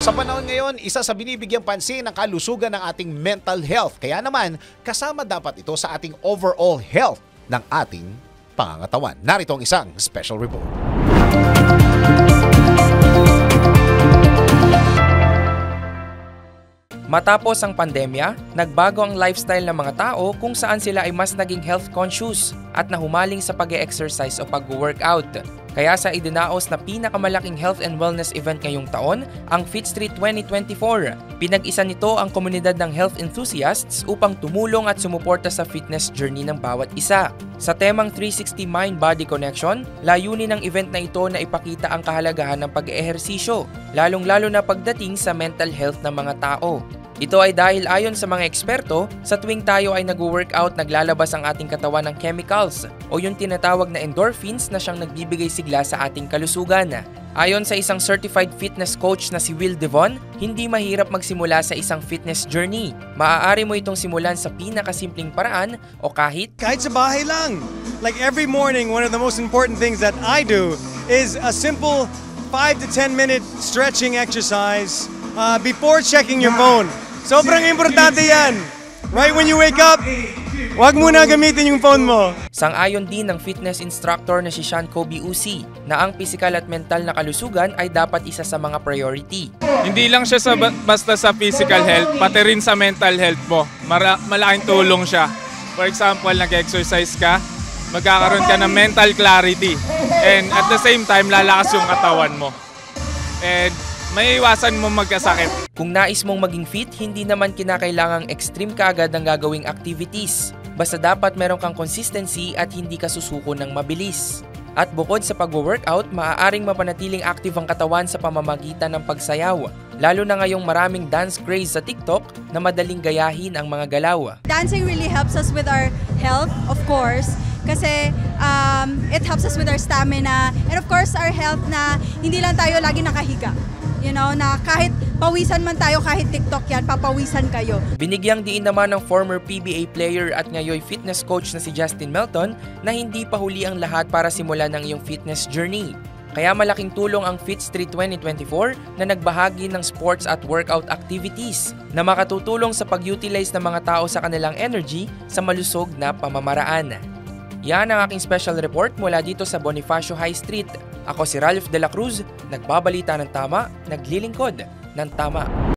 Sa panahon ngayon, isa sa binibigyang pansin ang kalusugan ng ating mental health. Kaya naman, kasama dapat ito sa ating overall health ng ating pangangatawan. Narito ang isang special report. Matapos ang pandemya, nagbago ang lifestyle ng mga tao kung saan sila ay mas naging health conscious at nahumaling sa pag-e-exercise o pag-workout. Kaya sa idinaos na pinakamalaking health and wellness event ngayong taon, ang Fit Street 2024. Pinag-isa nito ang komunidad ng health enthusiasts upang tumulong at sumuporta sa fitness journey ng bawat isa. Sa temang 360 Mind-Body Connection, layunin ng event na ito na ipakita ang kahalagahan ng pag-ehersisyo, lalong-lalo na pagdating sa mental health ng mga tao. Ito ay dahil ayon sa mga eksperto, sa tuwing tayo ay nag-workout, naglalabas ang ating katawan ng chemicals o yung tinatawag na endorphins na siyang nagbibigay sigla sa ating kalusugan. Ayon sa isang certified fitness coach na si Will Devon, hindi mahirap magsimula sa isang fitness journey. Maaari mo itong simulan sa pinakasimpleng paraan o kahit sa bahay lang. Like every morning, one of the most important things that I do is a simple 5 to 10 minute stretching exercise before checking your phone. Sobrang importante yan. Right when you wake up, huwag muna gamitin yung phone mo. Sang-ayon din ng fitness instructor na si Sean Kobe Usi na ang physical at mental na kalusugan ay dapat isa sa mga priority. Hindi lang siya basta sa physical health, pati rin sa mental health mo. Malaking tulong siya. For example, nag-exercise ka, magkakaroon ka ng mental clarity. And at the same time, lalakas yung katawan mo. And may iwasan mo magkasakit. Kung nais mong maging fit, hindi naman kinakailangang extreme kaagad ang gagawing activities. Basta dapat meron kang consistency at hindi ka susuko ng mabilis. At bukod sa pag-workout, maaaring mapanatiling active ang katawan sa pamamagitan ng pagsayaw. Lalo na ngayong maraming dance craze sa TikTok na madaling gayahin ang mga galaw. Dancing really helps us with our health, of course. Kasi it helps us with our stamina. And of course, our health na hindi lang tayo lagi nakahiga. You know, na kahit pawisan man tayo, kahit TikTok yan, papawisan kayo. Binigyang diin naman ng former PBA player at ngayon fitness coach na si Justin Melton na hindi pa huli ang lahat para simulan ng iyong fitness journey. Kaya malaking tulong ang Fit Street 2024 na nagbahagi ng sports at workout activities na makatutulong sa pag-utilize ng mga tao sa kanilang energy sa malusog na pamamaraan. Yan ang aking special report mula dito sa Bonifacio High Street. Ako si Ralph de la Cruz, nagbabalita ng tama, naglilingkod ng tama.